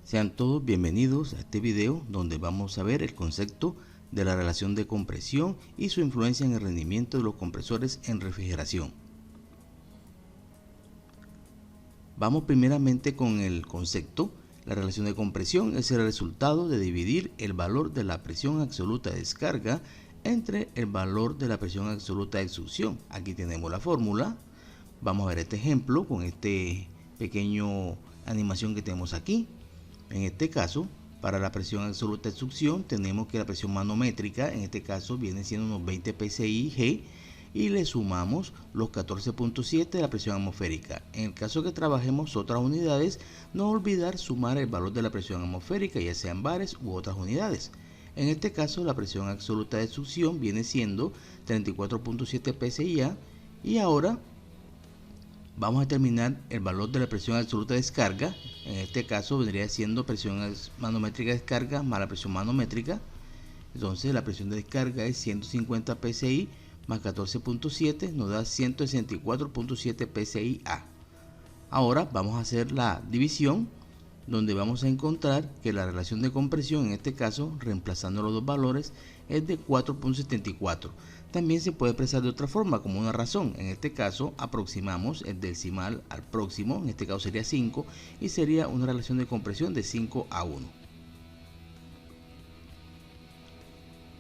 Sean todos bienvenidos a este video donde vamos a ver el concepto de la relación de compresión y su influencia en el rendimiento de los compresores en refrigeración. Vamos primeramente con el concepto. La relación de compresión es el resultado de dividir el valor de la presión absoluta de descarga entre el valor de la presión absoluta de succión. Aquí tenemos la fórmula. Vamos a ver este ejemplo con este pequeño animación que tenemos aquí. En este caso, para la presión absoluta de succión, tenemos que la presión manométrica, en este caso, viene siendo unos 20 psi y le sumamos los 14.7 de la presión atmosférica. En el caso que trabajemos otras unidades, no olvidar sumar el valor de la presión atmosférica, ya sean bares u otras unidades. En este caso, la presión absoluta de succión viene siendo 34.7 psi y ahora vamos a determinar el valor de la presión absoluta de descarga. En este caso vendría siendo presión manométrica de descarga más la presión manométrica. Entonces la presión de descarga es 150 psi más 14.7 nos da 164.7 psi A. Ahora vamos a hacer la división, donde vamos a encontrar que la relación de compresión, en este caso reemplazando los dos valores, es de 4.74. También se puede expresar de otra forma, como una razón. En este caso aproximamos el decimal al próximo, en este caso sería 5, y sería una relación de compresión de 5:1.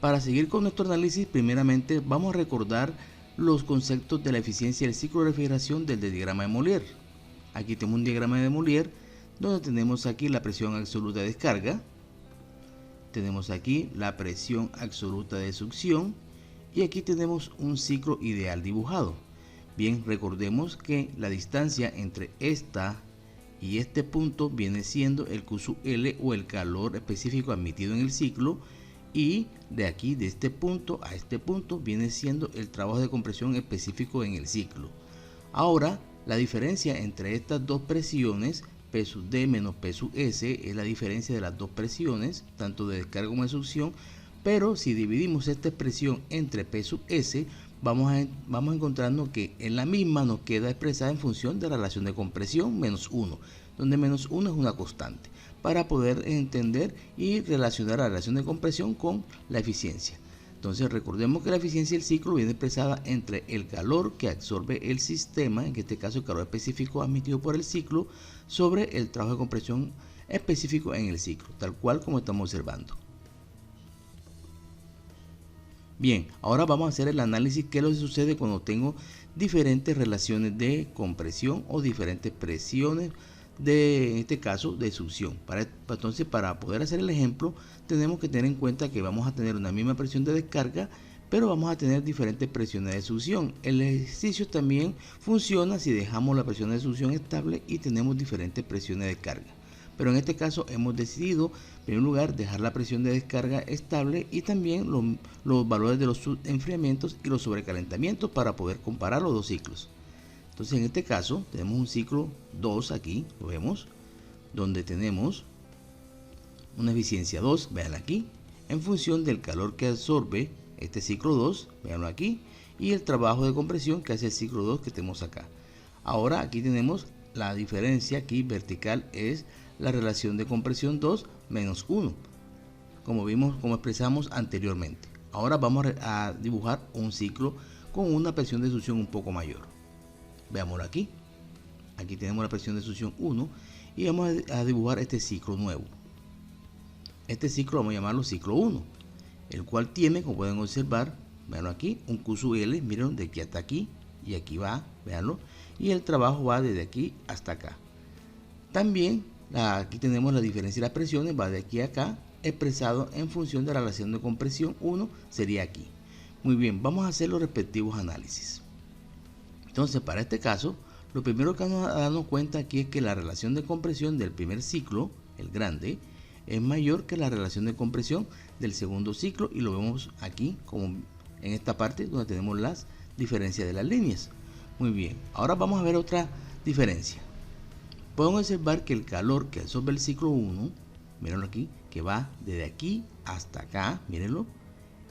Para seguir con nuestro análisis, primeramente vamos a recordar los conceptos de la eficiencia del ciclo de refrigeración del diagrama de Molière. Aquí tenemos un diagrama de Molière donde tenemos aquí la presión absoluta de descarga, tenemos aquí la presión absoluta de succión y aquí tenemos un ciclo ideal dibujado. Bien, recordemos que la distancia entre esta y este punto viene siendo el QL o el calor específico admitido en el ciclo, y de aquí, de este punto a este punto, viene siendo el trabajo de compresión específico en el ciclo. Ahora, la diferencia entre estas dos presiones, P sub D menos P sub S, es la diferencia de las dos presiones, tanto de descarga como de succión, pero si dividimos esta expresión entre P sub S, vamos a encontrarnos que en la misma nos queda expresada en función de la relación de compresión menos 1, donde menos 1 es una constante, para poder entender y relacionar la relación de compresión con la eficiencia. Entonces recordemos que la eficiencia del ciclo viene expresada entre el calor que absorbe el sistema, en este caso el calor específico admitido por el ciclo, sobre el trabajo de compresión específico en el ciclo, tal cual como estamos observando. Bien, ahora vamos a hacer el análisis de qué es lo que sucede cuando tengo diferentes relaciones de compresión o diferentes presiones, en este caso de succión. Entonces, para poder hacer el ejemplo, tenemos que tener en cuenta que vamos a tener una misma presión de descarga, pero vamos a tener diferentes presiones de succión. El ejercicio también funciona si dejamos la presión de succión estable y tenemos diferentes presiones de descarga. Pero en este caso hemos decidido, en primer lugar, dejar la presión de descarga estable y también los valores de los enfriamientos y los sobrecalentamientos para poder comparar los dos ciclos. Entonces en este caso tenemos un ciclo 2 aquí, lo vemos, donde tenemos una eficiencia 2, vean aquí, en función del calor que absorbe este ciclo 2, veanlo aquí, y el trabajo de compresión que hace el ciclo 2 que tenemos acá. Ahora aquí tenemos la diferencia, aquí vertical es la relación de compresión 2 menos 1, como vimos, como expresamos anteriormente. Ahora vamos a dibujar un ciclo con una presión de succión un poco mayor. Veámoslo aquí. Aquí tenemos la presión de succión 1 y vamos a dibujar este ciclo nuevo. Este ciclo vamos a llamarlo ciclo 1, el cual tiene, como pueden observar, veanlo aquí, un Q sub L, miren, de aquí hasta aquí y aquí va, veanlo, y el trabajo va desde aquí hasta acá. También aquí tenemos la diferencia de las presiones, va de aquí a acá, expresado en función de la relación de compresión 1, sería aquí. Muy bien, vamos a hacer los respectivos análisis. Entonces, para este caso, lo primero que vamos a darnos cuenta aquí es que la relación de compresión del primer ciclo, el grande, es mayor que la relación de compresión del segundo ciclo, y lo vemos aquí como en esta parte donde tenemos las diferencias de las líneas. Muy bien, ahora vamos a ver otra diferencia. Podemos observar que el calor que absorbe el ciclo 1, mírenlo aquí, que va desde aquí hasta acá, mírenlo,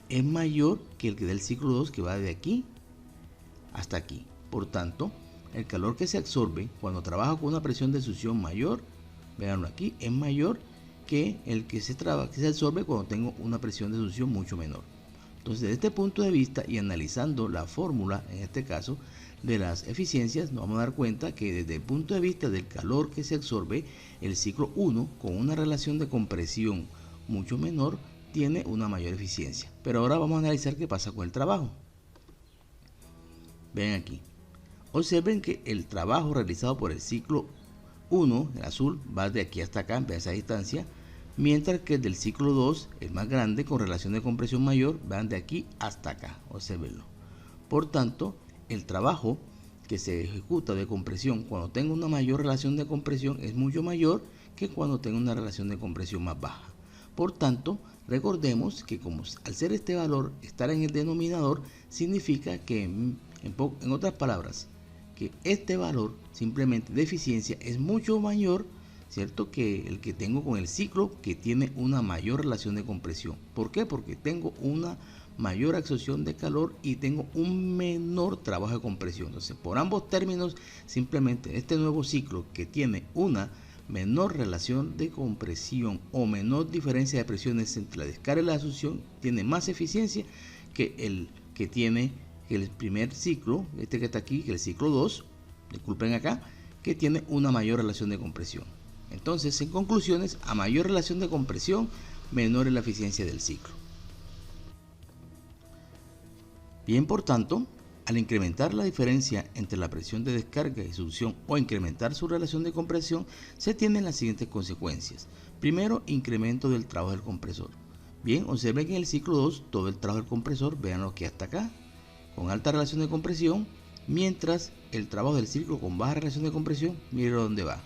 es mayor que el que del ciclo 2, que va de aquí hasta aquí. Por tanto, el calor que se absorbe cuando trabaja con una presión de succión mayor Veanlo aquí, es mayor que el que se absorbe cuando tengo una presión de succión mucho menor. Entonces, desde este punto de vista y analizando la fórmula, en este caso, de las eficiencias, nos vamos a dar cuenta que desde el punto de vista del calor que se absorbe, el ciclo 1, con una relación de compresión mucho menor, tiene una mayor eficiencia. Pero ahora vamos a analizar qué pasa con el trabajo. Ven aquí. Observen que el trabajo realizado por el ciclo 1, el azul, va de aquí hasta acá, en esa distancia, mientras que el del ciclo 2, el más grande, con relación de compresión mayor, van de aquí hasta acá. Observenlo. Por tanto, el trabajo que se ejecuta de compresión cuando tengo una mayor relación de compresión es mucho mayor que cuando tengo una relación de compresión más baja. Por tanto, recordemos que como al ser este valor estar en el denominador, significa que, en otras palabras, que este valor simplemente de eficiencia es mucho mayor, ¿cierto?, que el que tengo con el ciclo que tiene una mayor relación de compresión. ¿Por qué? Porque tengo una mayor absorción de calor y tengo un menor trabajo de compresión. Entonces, por ambos términos, simplemente este nuevo ciclo que tiene una menor relación de compresión o menor diferencia de presiones entre la descarga y la succión tiene más eficiencia que el que tiene el primer ciclo, este que está aquí, que el ciclo 2, disculpen acá, que tiene una mayor relación de compresión. Entonces, en conclusiones, a mayor relación de compresión, menor es la eficiencia del ciclo. Bien, por tanto, al incrementar la diferencia entre la presión de descarga y succión o incrementar su relación de compresión, se tienen las siguientes consecuencias. Primero, incremento del trabajo del compresor. Bien, observen que en el ciclo 2 todo el trabajo del compresor, vean lo que hasta acá, con alta relación de compresión, mientras el trabajo del ciclo con baja relación de compresión, miren dónde va.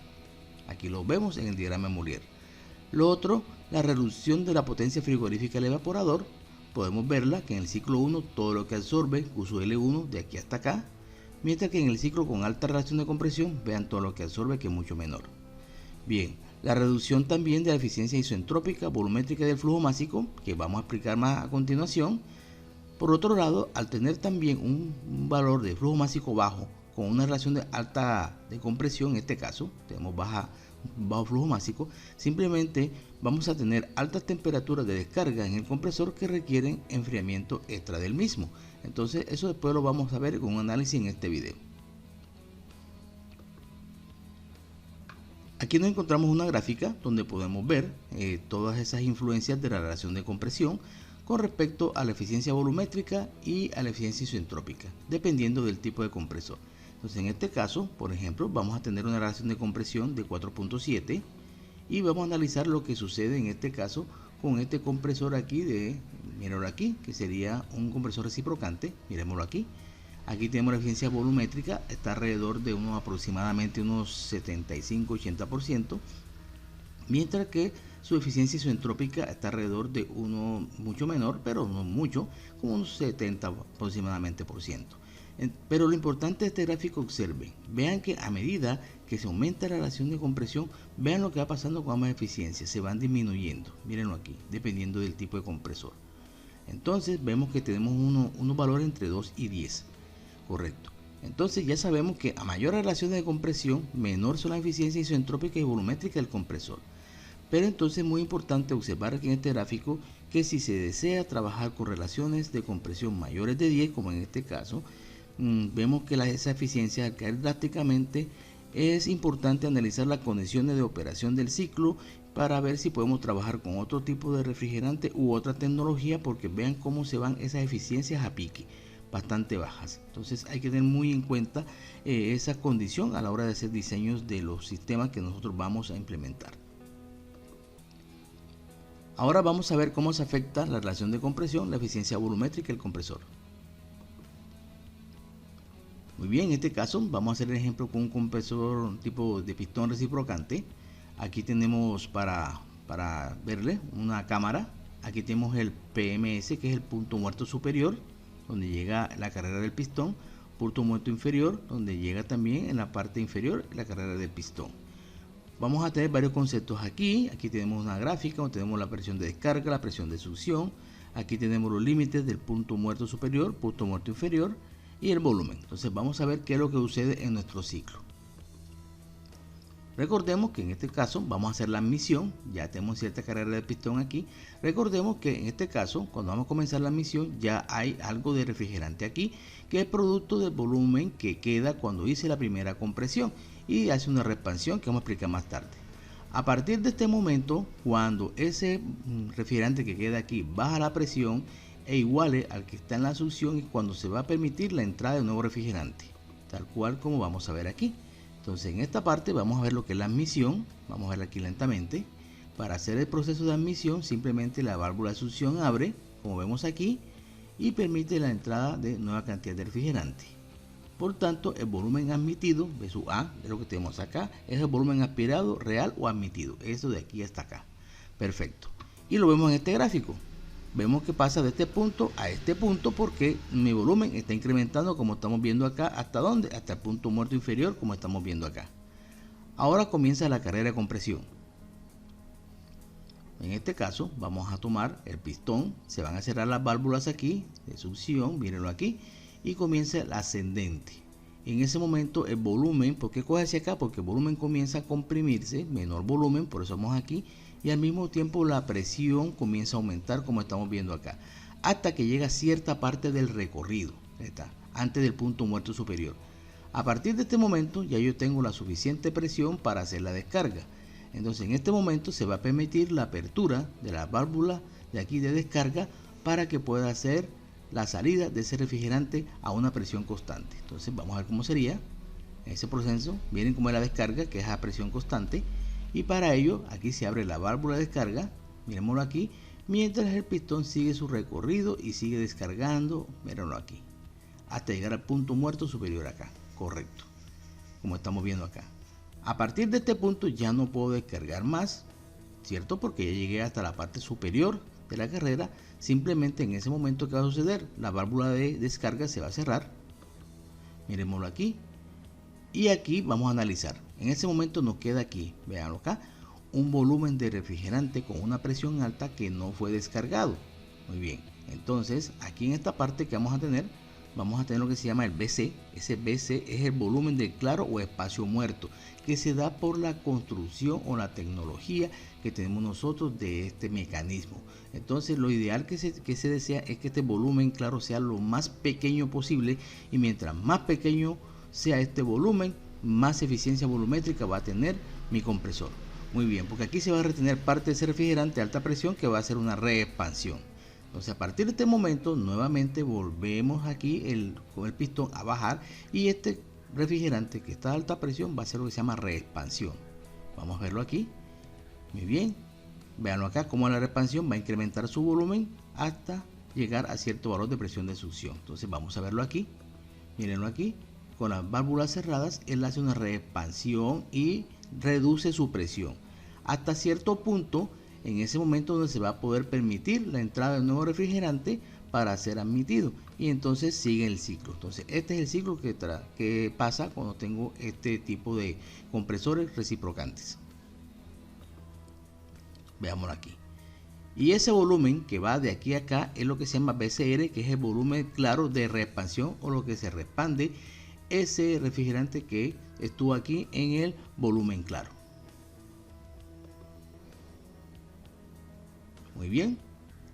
Aquí lo vemos en el diagrama de Moulier. Lo otro, la reducción de la potencia frigorífica del evaporador. Podemos verla que en el ciclo 1 todo lo que absorbe, QL1 de aquí hasta acá, mientras que en el ciclo con alta relación de compresión, vean todo lo que absorbe, que es mucho menor. Bien, la reducción también de la eficiencia isoentrópica volumétrica del flujo másico, que vamos a explicar más a continuación. Por otro lado, al tener también un valor de flujo másico bajo, con una relación de alta de compresión, en este caso, tenemos bajo flujo másico, simplemente vamos a tener altas temperaturas de descarga en el compresor que requieren enfriamiento extra del mismo. Entonces, eso después lo vamos a ver con un análisis en este video. Aquí nos encontramos una gráfica donde podemos ver todas esas influencias de la relación de compresión con respecto a la eficiencia volumétrica y a la eficiencia isoentrópica, dependiendo del tipo de compresor. Entonces, en este caso, por ejemplo, vamos a tener una relación de compresión de 4.7 y vamos a analizar lo que sucede en este caso con este compresor aquí mírenlo aquí, que sería un compresor reciprocante, miremoslo aquí. Aquí tenemos la eficiencia volumétrica, está alrededor de aproximadamente unos 75-80%, mientras que su eficiencia isoentrópica está alrededor de uno mucho menor, pero no mucho, como un 70 aproximadamente por ciento. Pero lo importante de este gráfico, observen, vean que a medida que se aumenta la relación de compresión, vean lo que va pasando con ambas eficiencias, se van disminuyendo, mírenlo aquí, dependiendo del tipo de compresor. Entonces vemos que tenemos unos valores entre 2 y 10, correcto. Entonces ya sabemos que a mayor relación de compresión, menor son las eficiencias isoentrópica y volumétrica del compresor. Pero entonces es muy importante observar aquí en este gráfico que si se desea trabajar con relaciones de compresión mayores de 10, como en este caso, vemos que esa eficiencia al caer drásticamente, es importante analizar las condiciones de operación del ciclo para ver si podemos trabajar con otro tipo de refrigerante u otra tecnología, porque vean cómo se van esas eficiencias a pique, bastante bajas. Entonces hay que tener muy en cuenta esa condición a la hora de hacer diseños de los sistemas que nosotros vamos a implementar. Ahora vamos a ver cómo se afecta la relación de compresión, la eficiencia volumétrica del compresor. Muy bien, en este caso vamos a hacer el ejemplo con un compresor tipo de pistón reciprocante. Aquí tenemos para verle una cámara. Aquí tenemos el PMS, que es el punto muerto superior, donde llega la carrera del pistón. Punto muerto inferior, donde llega también en la parte inferior la carrera del pistón. Vamos a tener varios conceptos aquí. Aquí tenemos una gráfica donde tenemos la presión de descarga, la presión de succión. Aquí tenemos los límites del punto muerto superior, punto muerto inferior y el volumen. Entonces vamos a ver qué es lo que sucede en nuestro ciclo. Recordemos que en este caso vamos a hacer la admisión, ya tenemos cierta carrera de pistón aquí. Recordemos que en este caso, cuando vamos a comenzar la admisión, ya hay algo de refrigerante aquí, que es producto del volumen que queda cuando hice la primera compresión y hace una reexpansión que vamos a explicar más tarde. A partir de este momento, cuando ese refrigerante que queda aquí baja la presión e iguale al que está en la succión, y cuando se va a permitir la entrada de un nuevo refrigerante, tal cual como vamos a ver aquí. Entonces en esta parte vamos a ver lo que es la admisión. Vamos a verla aquí lentamente. Para hacer el proceso de admisión, simplemente la válvula de succión abre, como vemos aquí, y permite la entrada de nueva cantidad de refrigerante. Por tanto, el volumen admitido, V sub A, es lo que tenemos acá, es el volumen aspirado real o admitido. Eso de aquí hasta acá. Perfecto. Y lo vemos en este gráfico. Vemos que pasa de este punto a este punto porque mi volumen está incrementando, como estamos viendo acá. ¿Hasta dónde? Hasta el punto muerto inferior, como estamos viendo acá. Ahora comienza la carrera de compresión. En este caso vamos a tomar el pistón, se van a cerrar las válvulas aquí de succión, mírenlo aquí, y comienza el ascendente. En ese momento el volumen, ¿por qué coge hacia acá? Porque el volumen comienza a comprimirse, menor volumen, por eso vamos aquí, y al mismo tiempo la presión comienza a aumentar, como estamos viendo acá, hasta que llega a cierta parte del recorrido, antes del punto muerto superior. A partir de este momento ya yo tengo la suficiente presión para hacer la descarga. Entonces en este momento se va a permitir la apertura de la válvula de aquí de descarga para que pueda hacer la salida de ese refrigerante a una presión constante. Entonces vamos a ver cómo sería ese proceso. Miren cómo es la descarga, que es a presión constante, y para ello aquí se abre la válvula de descarga, miremoslo aquí, mientras el pistón sigue su recorrido y sigue descargando, mírenlo aquí, hasta llegar al punto muerto superior acá, correcto, como estamos viendo acá. A partir de este punto ya no puedo descargar más, ¿cierto? Porque ya llegué hasta la parte superior de la carrera. Simplemente en ese momento, ¿qué va a suceder? La válvula de descarga se va a cerrar, miremoslo aquí, y aquí vamos a analizar. En ese momento nos queda aquí, veanlo acá, un volumen de refrigerante con una presión alta que no fue descargado. Muy bien, entonces aquí en esta parte que vamos a tener lo que se llama el BC. Ese BC es el volumen de claro o espacio muerto, que se da por la construcción o la tecnología que tenemos nosotros de este mecanismo. Entonces lo ideal que se desea es que este volumen claro sea lo más pequeño posible, y mientras más pequeño sea este volumen, más eficiencia volumétrica va a tener mi compresor. Muy bien, porque aquí se va a retener parte de ese refrigerante a alta presión que va a hacer una reexpansión. Entonces a partir de este momento nuevamente volvemos aquí con el pistón a bajar, y este refrigerante que está a alta presión va a hacer lo que se llama reexpansión. Vamos a verlo aquí. Muy bien, veanlo acá como la reexpansión va a incrementar su volumen hasta llegar a cierto valor de presión de succión. Entonces vamos a verlo aquí, mírenlo aquí, con las válvulas cerradas él hace una reexpansión y reduce su presión hasta cierto punto. En ese momento donde se va a poder permitir la entrada de nuevo refrigerante para ser admitido, y entonces sigue el ciclo. Entonces este es el ciclo que pasa cuando tengo este tipo de compresores reciprocantes. Veámoslo aquí. Y ese volumen que va de aquí a acá es lo que se llama BCR, que es el volumen claro de reexpansión, o lo que se reexpande ese refrigerante que estuvo aquí en el volumen claro. Muy bien,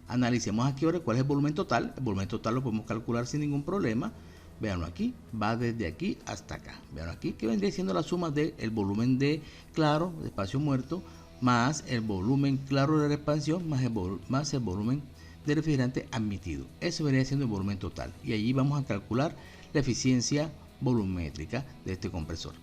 analicemos aquí ahora cuál es el volumen total. El volumen total lo podemos calcular sin ningún problema. Veanlo aquí, va desde aquí hasta acá. Veanlo aquí, que vendría siendo la suma del volumen de claro, de espacio muerto, más el volumen claro de la expansión, más el volumen de refrigerante admitido. Eso vendría siendo el volumen total. Y allí vamos a calcular la eficiencia volumétrica de este compresor.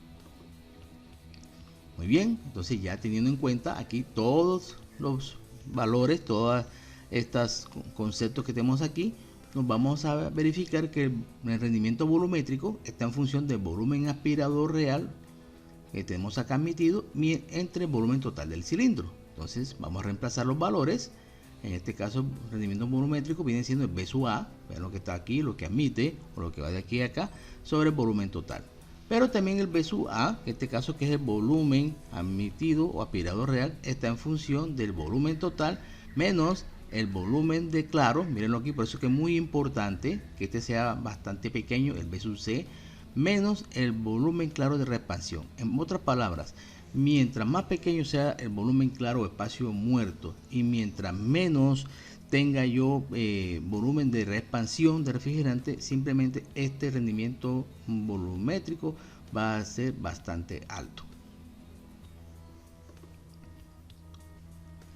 Muy bien, entonces ya teniendo en cuenta aquí todos los valores, todos estos conceptos que tenemos aquí, nos vamos a verificar que el rendimiento volumétrico está en función del volumen aspirador real que tenemos acá admitido entre el volumen total del cilindro. Entonces vamos a reemplazar los valores. En este caso el rendimiento volumétrico viene siendo el V sub A, vean lo que está aquí, lo que admite o lo que va de aquí a acá, sobre el volumen total. Pero también el V sub A, en este caso que es el volumen admitido o aspirado real, está en función del volumen total menos el volumen de claro. Mírenlo aquí, por eso que es muy importante que este sea bastante pequeño, el V sub C, menos el volumen claro de reexpansión. En otras palabras, mientras más pequeño sea el volumen claro o espacio muerto y mientras menos tenga yo volumen de expansión de refrigerante, simplemente este rendimiento volumétrico va a ser bastante alto.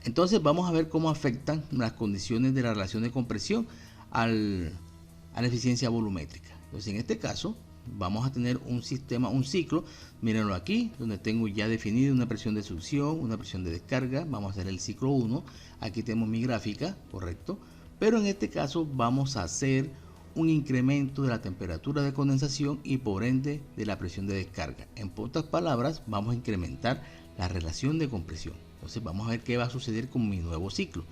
Entonces vamos a ver cómo afectan las condiciones de la relación de compresión a la eficiencia volumétrica. Entonces en este caso vamos a tener un sistema, un ciclo, mírenlo aquí, donde tengo ya definido una presión de succión, una presión de descarga. Vamos a hacer el ciclo 1, aquí tenemos mi gráfica, correcto, pero en este caso vamos a hacer un incremento de la temperatura de condensación y por ende de la presión de descarga. En pocas palabras, vamos a incrementar la relación de compresión. Entonces vamos a ver qué va a suceder con mi nuevo ciclo.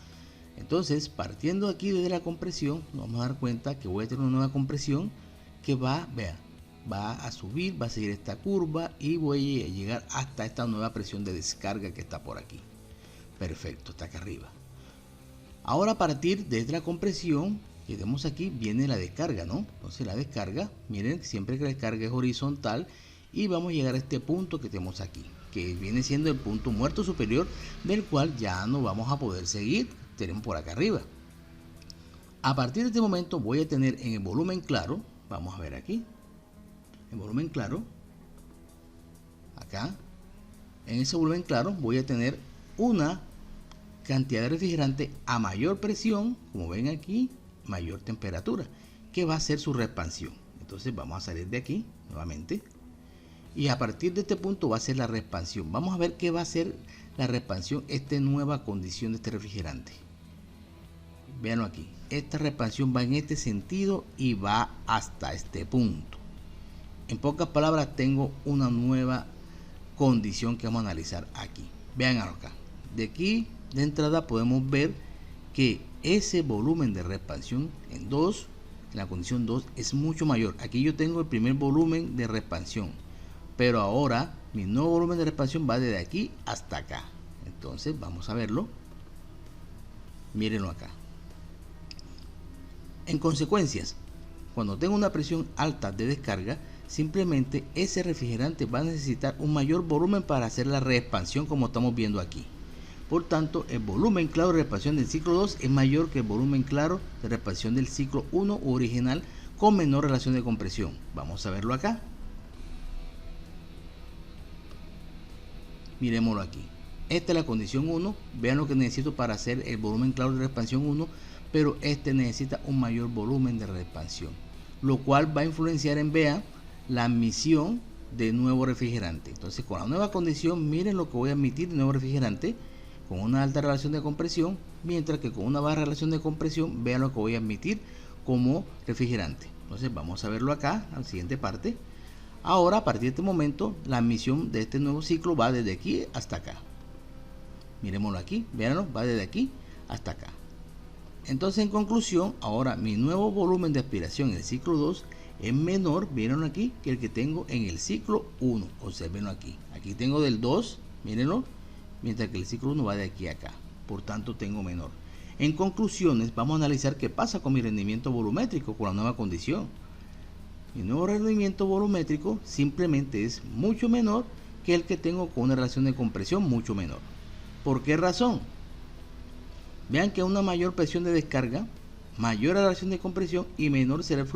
Entonces, partiendo aquí desde la compresión, nos vamos a dar cuenta que voy a tener una nueva compresión que va a subir, va a seguir esta curva y voy a llegar hasta esta nueva presión de descarga que está por aquí. Perfecto, está acá arriba. Ahora a partir de la compresión que vemos aquí viene la descarga, ¿no? Entonces la descarga, miren, siempre que la descarga es horizontal y vamos a llegar a este punto que tenemos aquí, que viene siendo el punto muerto superior, del cual ya no vamos a poder seguir, tenemos por acá arriba. A partir de este momento voy a tener en el volumen claro, vamos a ver aquí, en volumen claro, acá, en ese volumen claro voy a tener una cantidad de refrigerante a mayor presión, como ven aquí, mayor temperatura, que va a ser su reexpansión. Entonces vamos a salir de aquí nuevamente y a partir de este punto va a ser la reexpansión. Vamos a ver qué va a ser la reexpansión, esta nueva condición de este refrigerante. Véanlo aquí, esta reexpansión va en este sentido y va hasta este punto. En pocas palabras, tengo una nueva condición que vamos a analizar aquí. Vean acá, de aquí de entrada podemos ver que ese volumen de reexpansión en la condición 2 es mucho mayor. Aquí yo tengo el primer volumen de reexpansión, pero ahora mi nuevo volumen de reexpansión va desde aquí hasta acá. Entonces vamos a verlo, mírenlo acá. En consecuencias, cuando tengo una presión alta de descarga, simplemente ese refrigerante va a necesitar un mayor volumen para hacer la reexpansión, como estamos viendo aquí. Por tanto, el volumen claro de reexpansión del ciclo 2 es mayor que el volumen claro de reexpansión del ciclo 1 original con menor relación de compresión. Vamos a verlo acá. Miremoslo aquí. Esta es la condición 1. Vean lo que necesito para hacer el volumen claro de reexpansión 1, pero este necesita un mayor volumen de reexpansión, lo cual va a influenciar en la admisión de nuevo refrigerante. Entonces, con la nueva condición, miren lo que voy a admitir de nuevo refrigerante con una alta relación de compresión, mientras que con una baja relación de compresión, vean lo que voy a admitir como refrigerante. Entonces vamos a verlo acá, a la siguiente parte. Ahora, a partir de este momento, la admisión de este nuevo ciclo va desde aquí hasta acá. Miremoslo aquí, véanlo, va desde aquí hasta acá. Entonces, en conclusión, ahora mi nuevo volumen de aspiración en el ciclo 2 es menor, mírenlo aquí, que el que tengo en el ciclo 1. Observenlo aquí. Aquí tengo del 2, mírenlo, mientras que el ciclo 1 va de aquí a acá, por tanto tengo menor. En conclusiones, vamos a analizar qué pasa con mi rendimiento volumétrico con la nueva condición. Mi nuevo rendimiento volumétrico simplemente es mucho menor que el que tengo con una relación de compresión mucho menor. ¿Por qué razón? Vean que una mayor presión de descarga, mayor relación de compresión y menor será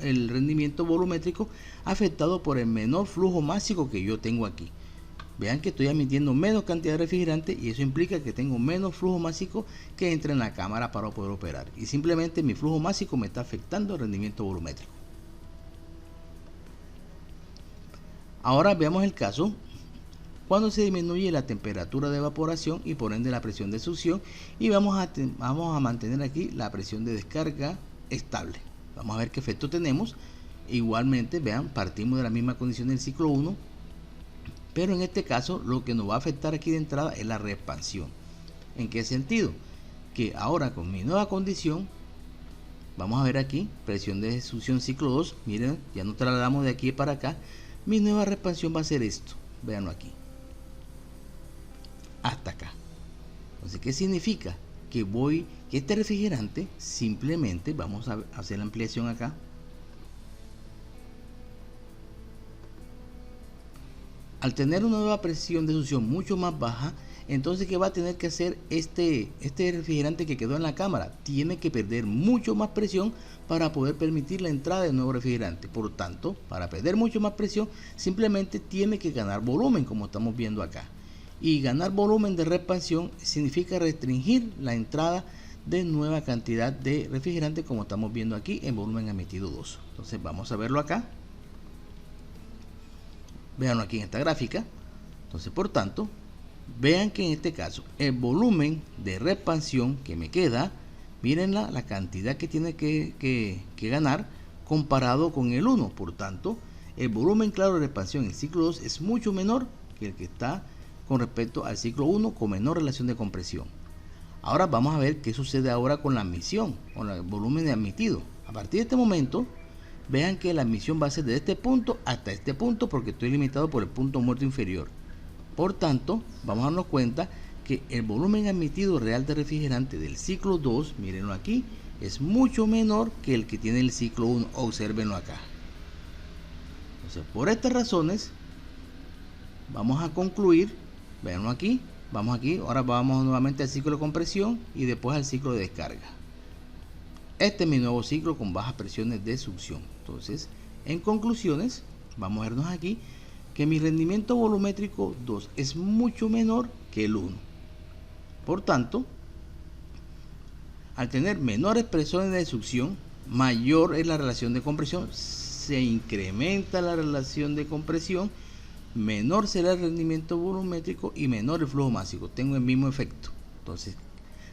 el rendimiento volumétrico afectado por el menor flujo másico que yo tengo aquí. Vean que estoy admitiendo menos cantidad de refrigerante y eso implica que tengo menos flujo másico que entra en la cámara para poder operar. Y simplemente mi flujo másico me está afectando el rendimiento volumétrico. Ahora veamos el caso cuando se disminuye la temperatura de evaporación y por ende la presión de succión y vamos a mantener aquí la presión de descarga estable. Vamos a ver qué efecto tenemos. Igualmente, vean, partimos de la misma condición del ciclo 1. Pero en este caso lo que nos va a afectar aquí de entrada es la reexpansión. ¿En qué sentido? Que ahora con mi nueva condición, vamos a ver aquí, presión de succión ciclo 2, miren, ya nos trasladamos de aquí para acá, mi nueva reexpansión va a ser esto, véanlo aquí, hasta acá. Entonces, ¿qué significa? Que este refrigerante simplemente, vamos a hacer la ampliación acá, Al tener una nueva presión de succión mucho más baja, entonces ¿qué va a tener que hacer este refrigerante que quedó en la cámara? Tiene que perder mucho más presión para poder permitir la entrada de nuevo refrigerante. Por tanto, para perder mucho más presión, simplemente tiene que ganar volumen, como estamos viendo acá. Y ganar volumen de expansión significa restringir la entrada de nueva cantidad de refrigerante, como estamos viendo aquí en volumen emitido 2. Entonces vamos a verlo acá. Veanlo aquí en esta gráfica. Entonces, por tanto, vean que en este caso el volumen de expansión que me queda, miren la cantidad que tiene que ganar comparado con el 1. Por tanto, el volumen claro de expansión en el ciclo 2 es mucho menor que el que está con respecto al ciclo 1 con menor relación de compresión. Ahora vamos a ver qué sucede ahora con la admisión, con el volumen admitido. A partir de este momento, vean que la admisión va a ser de este punto hasta este punto, porque estoy limitado por el punto muerto inferior. Por tanto, vamos a darnos cuenta que el volumen admitido real de refrigerante del ciclo 2, mírenlo aquí, es mucho menor que el que tiene el ciclo 1. Obsérvenlo acá. Entonces, por estas razones, vamos a concluir, veanlo aquí, vamos aquí, ahora vamos nuevamente al ciclo de compresión y después al ciclo de descarga. Este es mi nuevo ciclo con bajas presiones de succión. Entonces, en conclusiones, vamos a vernos aquí que mi rendimiento volumétrico 2 es mucho menor que el 1. Por tanto, al tener menores presiones de succión, mayor es la relación de compresión, se incrementa la relación de compresión, menor será el rendimiento volumétrico y menor el flujo másico. Tengo el mismo efecto. Entonces,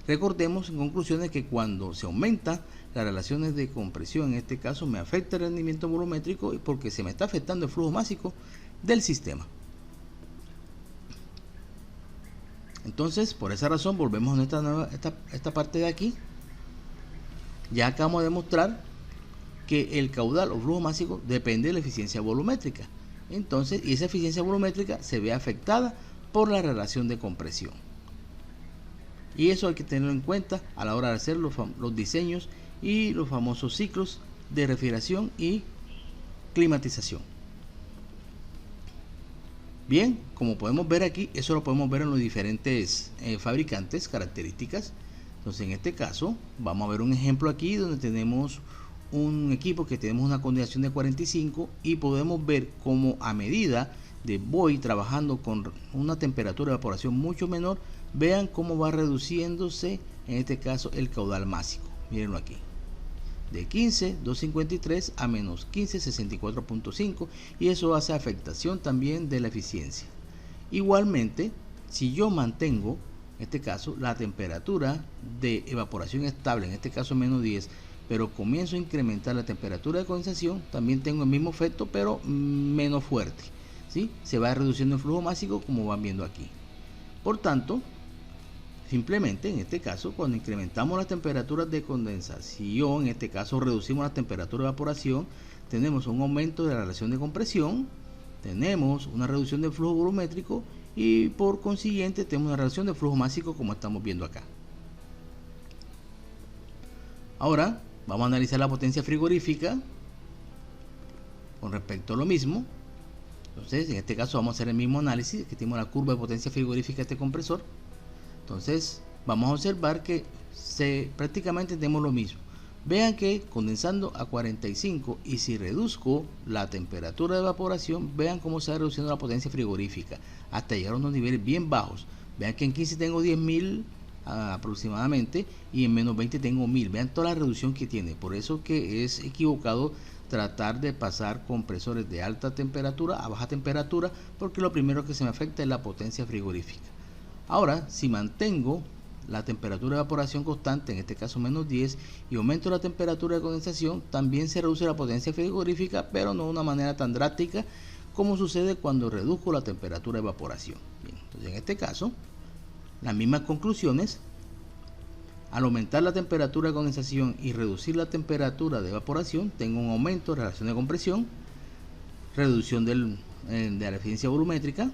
recordemos en conclusiones que cuando se aumenta las relaciones de compresión, en este caso me afecta el rendimiento volumétrico porque se me está afectando el flujo másico del sistema. Entonces, por esa razón, volvemos a esta parte de aquí. Ya acabamos de demostrar que el caudal o flujo másico depende de la eficiencia volumétrica. Entonces, y esa eficiencia volumétrica se ve afectada por la relación de compresión. Y eso hay que tenerlo en cuenta a la hora de hacer los diseños y los famosos ciclos de refrigeración y climatización. Bien, como podemos ver aquí, eso lo podemos ver en los diferentes fabricantes, características. Entonces, en este caso, vamos a ver un ejemplo aquí donde tenemos un equipo que tenemos una condensación de 45 y podemos ver cómo a medida de voy trabajando con una temperatura de evaporación mucho menor, vean cómo va reduciéndose en este caso el caudal másico. Mírenlo aquí, de 15,253 a menos 15,64.5, y eso hace afectación también de la eficiencia. Igualmente, si yo mantengo en este caso la temperatura de evaporación estable, en este caso menos 10, pero comienzo a incrementar la temperatura de condensación, también tengo el mismo efecto pero menos fuerte, ¿sí? Se va reduciendo el flujo másico como van viendo aquí. Por tanto, simplemente en este caso, cuando incrementamos las temperaturas de condensación, en este caso reducimos la temperatura de evaporación, tenemos un aumento de la relación de compresión, tenemos una reducción del flujo volumétrico y por consiguiente tenemos una reducción del flujo másico como estamos viendo acá. Ahora vamos a analizar la potencia frigorífica con respecto a lo mismo. Entonces, en este caso vamos a hacer el mismo análisis, que tenemos la curva de potencia frigorífica de este compresor. Entonces, vamos a observar que prácticamente tenemos lo mismo. Vean que condensando a 45 y si reduzco la temperatura de evaporación, vean cómo se va reduciendo la potencia frigorífica hasta llegar a unos niveles bien bajos. Vean que en 15 tengo 10.000 aproximadamente y en menos 20 tengo 1000. Vean toda la reducción que tiene. Por eso que es equivocado tratar de pasar compresores de alta temperatura a baja temperatura, porque lo primero que se me afecta es la potencia frigorífica. Ahora, si mantengo la temperatura de evaporación constante, en este caso menos 10, y aumento la temperatura de condensación, también se reduce la potencia frigorífica, pero no de una manera tan drástica como sucede cuando reduzco la temperatura de evaporación. Bien, entonces en este caso, las mismas conclusiones. Al aumentar la temperatura de condensación y reducir la temperatura de evaporación, tengo un aumento de la relación de compresión, reducción de la eficiencia volumétrica,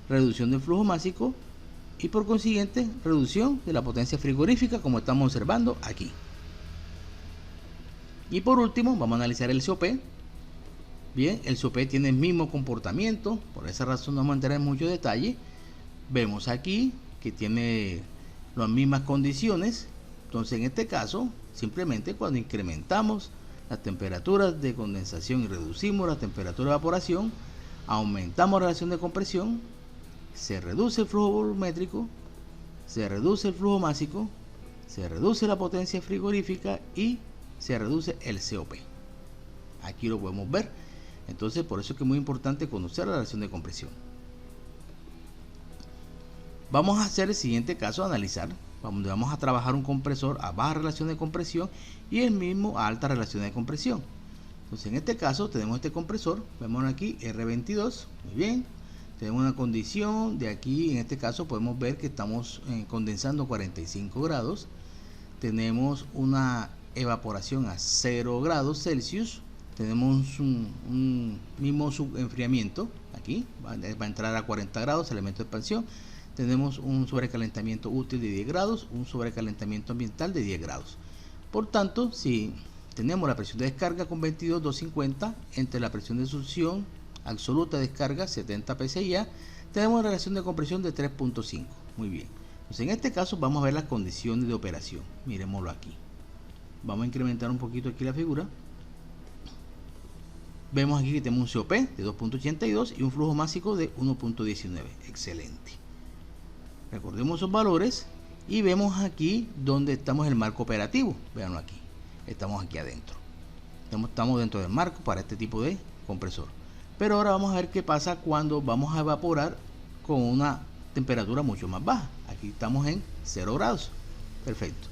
reducción del flujo másico y por consiguiente reducción de la potencia frigorífica, como estamos observando aquí. Y por último vamos a analizar el COP. Bien, el COP tiene el mismo comportamiento, por esa razón no vamos a entrar en mucho detalle. Vemos aquí que tiene las mismas condiciones. Entonces en este caso, simplemente cuando incrementamos las temperaturas de condensación y reducimos la temperatura de evaporación, aumentamos la relación de compresión, se reduce el flujo volumétrico, se reduce el flujo másico, se reduce la potencia frigorífica y se reduce el COP. Aquí lo podemos ver. Entonces por eso es que es muy importante conocer la relación de compresión. Vamos a hacer el siguiente caso, analizar. Vamos a trabajar un compresor a baja relación de compresión y el mismo a alta relación de compresión. Entonces en este caso tenemos este compresor, vemos aquí R22, muy bien. Tenemos una condición de aquí, en este caso podemos ver que estamos condensando 45 grados. Tenemos una evaporación a 0 grados Celsius. Tenemos un mismo subenfriamiento, aquí va a entrar a 40 grados, elemento de expansión. Tenemos un sobrecalentamiento útil de 10 grados, un sobrecalentamiento ambiental de 10 grados. Por tanto, si tenemos la presión de descarga con 22,250 entre la presión de succión absoluta de descarga 70 psi, tenemos una relación de compresión de 3.5. Muy bien. Entonces en este caso vamos a ver las condiciones de operación. Miremoslo aquí. Vamos a incrementar un poquito aquí la figura. Vemos aquí que tenemos un COP de 2.82 y un flujo másico de 1.19. Excelente. Recordemos esos valores y vemos aquí donde estamos en el marco operativo. Veanlo aquí. Estamos aquí adentro. Estamos dentro del marco para este tipo de compresor. Pero ahora vamos a ver qué pasa cuando vamos a evaporar con una temperatura mucho más baja. Aquí estamos en 0 grados. Perfecto.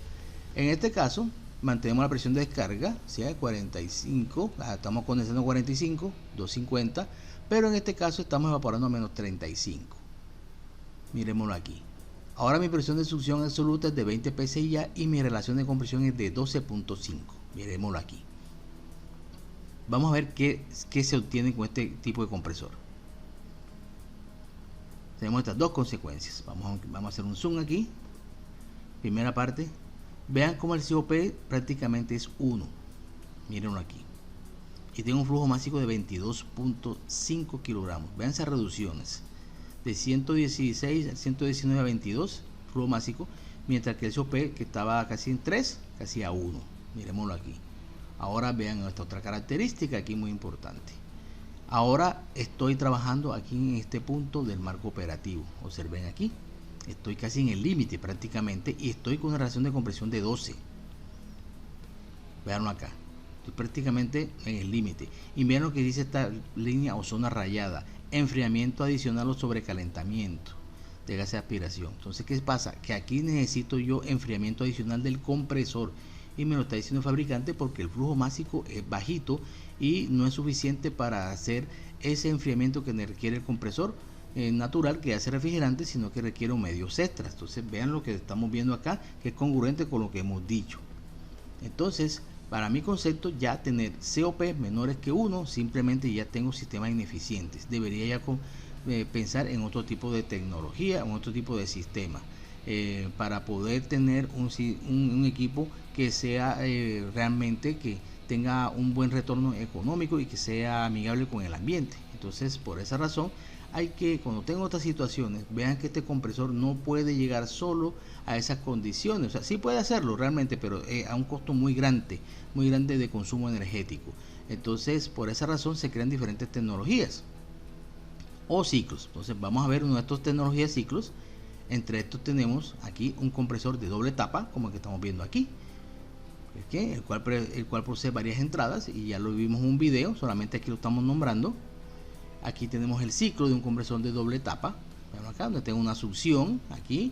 En este caso mantenemos la presión de descarga, ¿sí? 45, estamos condensando 45, 250, pero en este caso estamos evaporando a menos 35. Miremoslo aquí. Ahora mi presión de succión absoluta es de 20 psi y mi relación de compresión es de 12.5. Miremoslo aquí. Vamos a ver qué se obtiene con este tipo de compresor. Tenemos estas dos consecuencias. Vamos a hacer un zoom aquí. Primera parte. Vean cómo el COP prácticamente es 1. Mírenlo aquí. Y tengo un flujo másico de 22.5 kilogramos. Vean esas reducciones. De 116 a 119 a 22 flujo másico. Mientras que el COP que estaba casi en 3, casi a 1. Miremoslo aquí. Ahora vean esta otra característica aquí muy importante. Ahora estoy trabajando aquí en este punto del marco operativo. Observen aquí. Estoy casi en el límite prácticamente y estoy con una relación de compresión de 12. Veanlo acá. Estoy prácticamente en el límite. Y vean lo que dice esta línea o zona rayada. Enfriamiento adicional o sobrecalentamiento de gases de aspiración. Entonces, ¿qué pasa? Que aquí necesito yo enfriamiento adicional del compresor. Y me lo está diciendo el fabricante porque el flujo másico es bajito y no es suficiente para hacer ese enfriamiento que requiere el compresor natural que hace refrigerante, sino que requiere medios extras. Entonces vean lo que estamos viendo acá, que es congruente con lo que hemos dicho. Entonces, para mi concepto, ya tener COP menores que 1, simplemente ya tengo sistemas ineficientes. Debería ya pensar en otro tipo de tecnología, en otro tipo de sistema, para poder tener un equipo que sea realmente que tenga un buen retorno económico y que sea amigable con el ambiente. Entonces, por esa razón, hay que, cuando tengo estas situaciones, vean que este compresor no puede llegar solo a esas condiciones. O sea, sí puede hacerlo realmente, pero a un costo muy grande de consumo energético. Entonces, por esa razón se crean diferentes tecnologías o ciclos. Entonces, vamos a ver una de estas tecnologías ciclos. Entre estos tenemos aquí un compresor de doble tapa, como el que estamos viendo aquí, el cual posee varias entradas y ya lo vimos en un video, solamente aquí lo estamos nombrando. Aquí tenemos el ciclo de un compresor de doble tapa. Veanlo acá, donde tengo una succión aquí.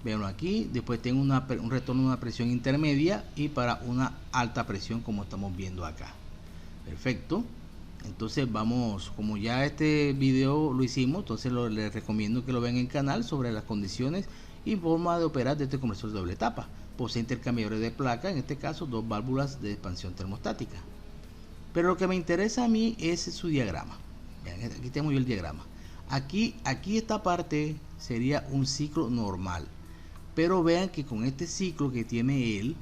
Veanlo aquí. Después tengo un retorno de una presión intermedia y para una alta presión, como estamos viendo acá. Perfecto. Entonces vamos, como ya este video lo hicimos, entonces les recomiendo que lo vean en el canal sobre las condiciones y forma de operar de este compresor de doble tapa. Posee intercambiadores de placa, en este caso 2 válvulas de expansión termostática. Pero lo que me interesa a mí es su diagrama. Vean, aquí tengo yo el diagrama. Aquí esta parte sería un ciclo normal. Pero vean que con este ciclo que tiene él,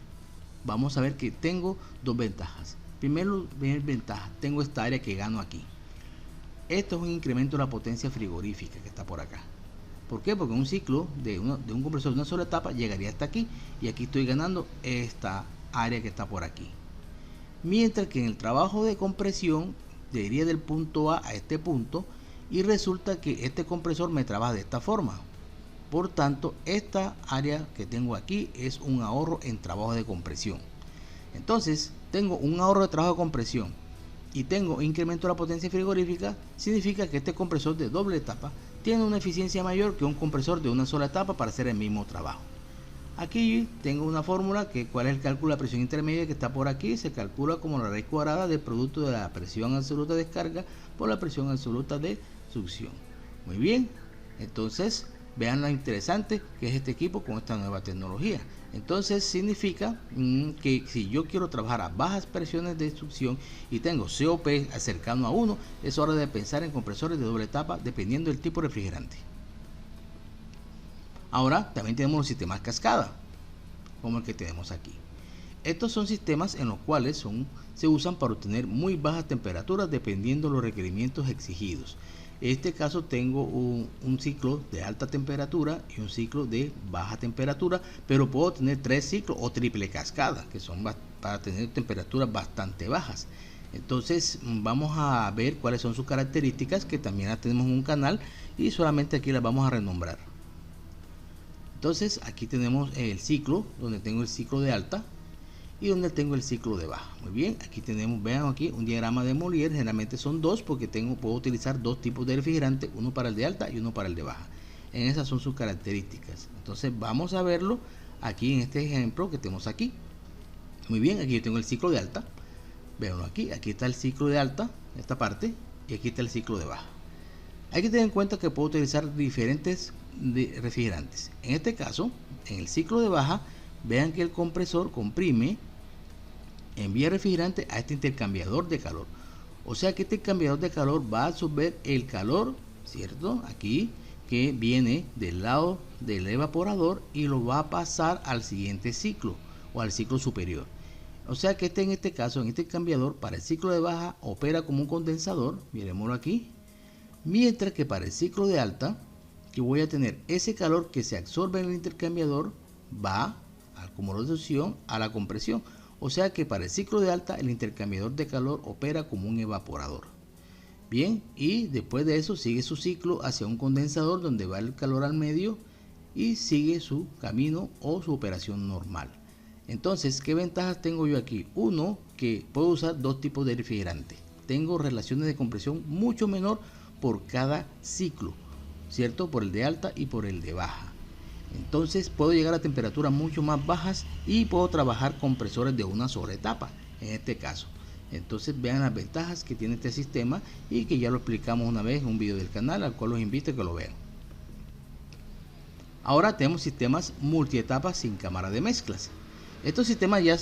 vamos a ver que tengo dos ventajas. Primera ventaja, tengo esta área que gano aquí. Esto es un incremento de la potencia frigorífica que está por acá. ¿Por qué? Porque un ciclo de un compresor de una sola etapa llegaría hasta aquí, y aquí estoy ganando esta área que está por aquí. Mientras que en el trabajo de compresión iría del punto A a este punto, y resulta que este compresor me trabaja de esta forma. Por tanto, esta área que tengo aquí es un ahorro en trabajo de compresión. Entonces, tengo un ahorro de trabajo de compresión y tengo incremento de la potencia frigorífica. Significa que este compresor de doble etapa tiene una eficiencia mayor que un compresor de una sola etapa para hacer el mismo trabajo. Aquí tengo una fórmula que cuál es el cálculo de la presión intermedia que está por aquí. Se calcula como la raíz cuadrada del producto de la presión absoluta de descarga por la presión absoluta de succión. Muy bien, entonces vean lo interesante que es este equipo con esta nueva tecnología. Entonces significa que si yo quiero trabajar a bajas presiones de succión y tengo COP cercano a 1, es hora de pensar en compresores de doble etapa dependiendo del tipo de refrigerante. Ahora también tenemos los sistemas cascada, como el que tenemos aquí. Estos son sistemas en los cuales se usan para obtener muy bajas temperaturas dependiendo de los requerimientos exigidos. En este caso tengo un ciclo de alta temperatura y un ciclo de baja temperatura, pero puedo tener 3 ciclos o triple cascada, que son para tener temperaturas bastante bajas. Entonces vamos a ver cuáles son sus características, que también las tenemos en un canal y solamente aquí las vamos a renombrar. Entonces aquí tenemos el ciclo, donde tengo el ciclo de alta y donde tengo el ciclo de baja. Muy bien, aquí tenemos, vean aquí, un diagrama de Molière. Generalmente son dos porque puedo utilizar dos tipos de refrigerante, uno para el de alta y uno para el de baja. En esas son sus características. Entonces vamos a verlo aquí en este ejemplo que tenemos aquí. Muy bien, aquí yo tengo el ciclo de alta. Veanlo aquí está el ciclo de alta, esta parte, y aquí está el ciclo de baja. Hay que tener en cuenta que puedo utilizar diferentes refrigerantes. En este caso, en el ciclo de baja, vean que el compresor comprime, envía refrigerante a este intercambiador de calor. O sea que este intercambiador de calor va a absorber el calor, ¿cierto? Aquí, que viene del lado del evaporador, y lo va a pasar al siguiente ciclo o al ciclo superior. O sea que en este caso, en este intercambiador, para el ciclo de baja opera como un condensador, miremoslo aquí. Mientras que para el ciclo de alta, que voy a tener ese calor que se absorbe en el intercambiador, va al acumulador de succión a la compresión. O sea que para el ciclo de alta, el intercambiador de calor opera como un evaporador. Bien, y después de eso sigue su ciclo hacia un condensador donde va el calor al medio y sigue su camino o su operación normal. Entonces, ¿qué ventajas tengo yo aquí? Uno, que puedo usar dos tipos de refrigerante. Tengo relaciones de compresión mucho menor por cada ciclo, ¿cierto? Por el de alta y por el de baja. Entonces puedo llegar a temperaturas mucho más bajas y puedo trabajar compresores de una sola etapa, en este caso. Entonces vean las ventajas que tiene este sistema y que ya lo explicamos una vez en un video del canal, al cual los invito a que lo vean. Ahora tenemos sistemas multietapas sin cámara de mezclas. Estos sistemas ya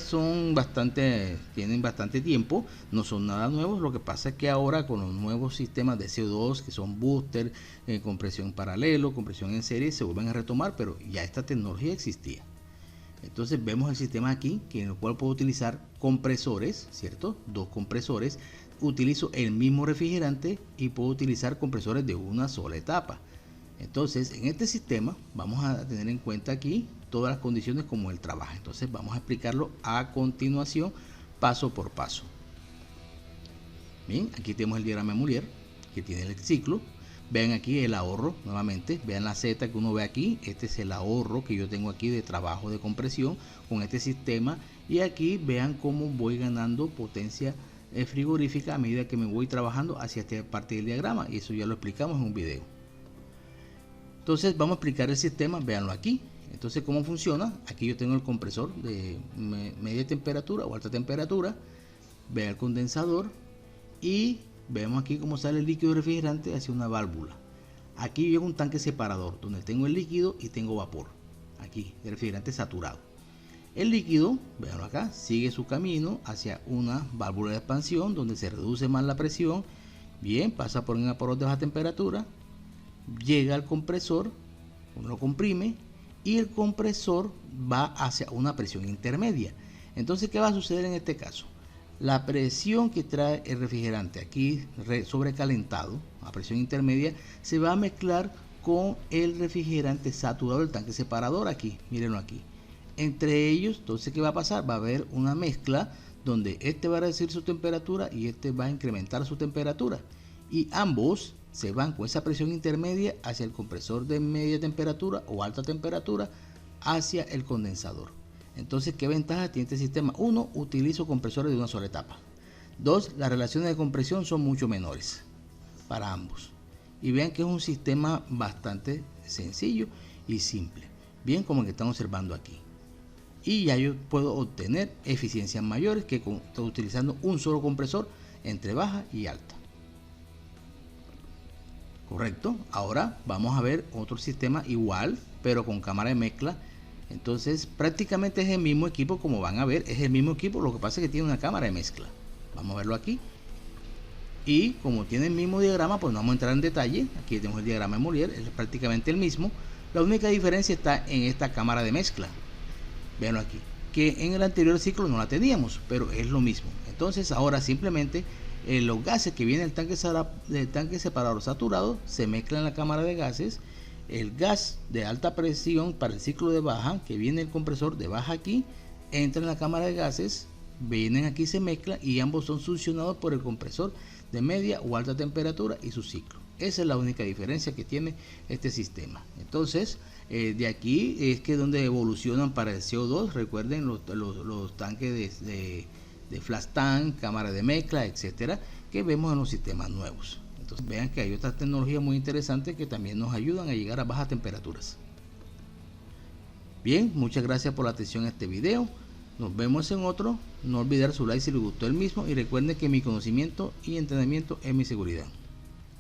tienen bastante tiempo, no son nada nuevos. Lo que pasa es que ahora con los nuevos sistemas de CO2, que son booster, compresión paralelo, compresión en serie, se vuelven a retomar, pero ya esta tecnología existía. Entonces vemos el sistema aquí, en el cual puedo utilizar compresores, ¿cierto? Dos compresores. Utilizo el mismo refrigerante y puedo utilizar compresores de una sola etapa. Entonces en este sistema vamos a tener en cuenta aquí todas las condiciones como él trabaja. Entonces vamos a explicarlo a continuación, paso por paso. Bien, aquí tenemos el diagrama de Molière que tiene el ciclo. Vean aquí el ahorro nuevamente, vean la Z que uno ve aquí. Este es el ahorro que yo tengo aquí de trabajo de compresión con este sistema, y aquí vean cómo voy ganando potencia frigorífica a medida que me voy trabajando hacia esta parte del diagrama, y eso ya lo explicamos en un video. Entonces vamos a explicar el sistema, véanlo aquí. Entonces, ¿cómo funciona? Aquí yo tengo el compresor de media temperatura o alta temperatura. Vean el condensador y vemos aquí cómo sale el líquido refrigerante hacia una válvula. Aquí llega un tanque separador donde tengo el líquido y tengo vapor. Aquí, el refrigerante saturado. El líquido, veanlo acá, sigue su camino hacia una válvula de expansión donde se reduce más la presión. Bien, pasa por un evaporador de baja temperatura, llega al compresor, uno lo comprime y el compresor va hacia una presión intermedia. Entonces, ¿qué va a suceder en este caso? la presión que trae el refrigerante aquí sobrecalentado a presión intermedia se va a mezclar con el refrigerante saturado del tanque separador aquí, mírenlo aquí. Entre ellos, entonces, ¿qué va a pasar? Va a haber una mezcla donde este va a reducir su temperatura y este va a incrementar su temperatura. Y ambos se van con esa presión intermedia hacia el compresor de media temperatura o alta temperatura hacia el condensador. Entonces, ¿qué ventaja tiene este sistema? 1. Utilizo compresores de una sola etapa. 2. Las relaciones de compresión son mucho menores para ambos. Y vean que es un sistema bastante sencillo y simple, bien como el que están observando aquí. Y ya yo puedo obtener eficiencias mayores que utilizando un solo compresor entre baja y alta. Correcto. Ahora vamos a ver otro sistema igual, pero con cámara de mezcla. Entonces prácticamente es el mismo equipo, como van a ver, es el mismo equipo, lo que pasa es que tiene una cámara de mezcla. Vamos a verlo aquí. Y como tiene el mismo diagrama, pues no vamos a entrar en detalle. Aquí tenemos el diagrama de Molière, es prácticamente el mismo. La única diferencia está en esta cámara de mezcla. Veanlo aquí, que en el anterior ciclo no la teníamos, pero es lo mismo. Entonces ahora simplemente los gases que viene del tanque separador saturado se mezclan en la cámara de gases. El gas de alta presión para el ciclo de baja, que viene el compresor de baja aquí, entra en la cámara de gases, vienen aquí, se mezclan y ambos son succionados por el compresor de media o alta temperatura y su ciclo. Esa es la única diferencia que tiene este sistema. Entonces, de aquí es que donde evolucionan para el CO2. Recuerden los tanques de flash tank, cámara de mezcla, etcétera, que vemos en los sistemas nuevos. Entonces, vean que hay otras tecnologías muy interesantes que también nos ayudan a llegar a bajas temperaturas. Bien, muchas gracias por la atención a este video. Nos vemos en otro. No olvidar su like si les gustó el mismo y recuerden que mi conocimiento y entrenamiento es mi seguridad.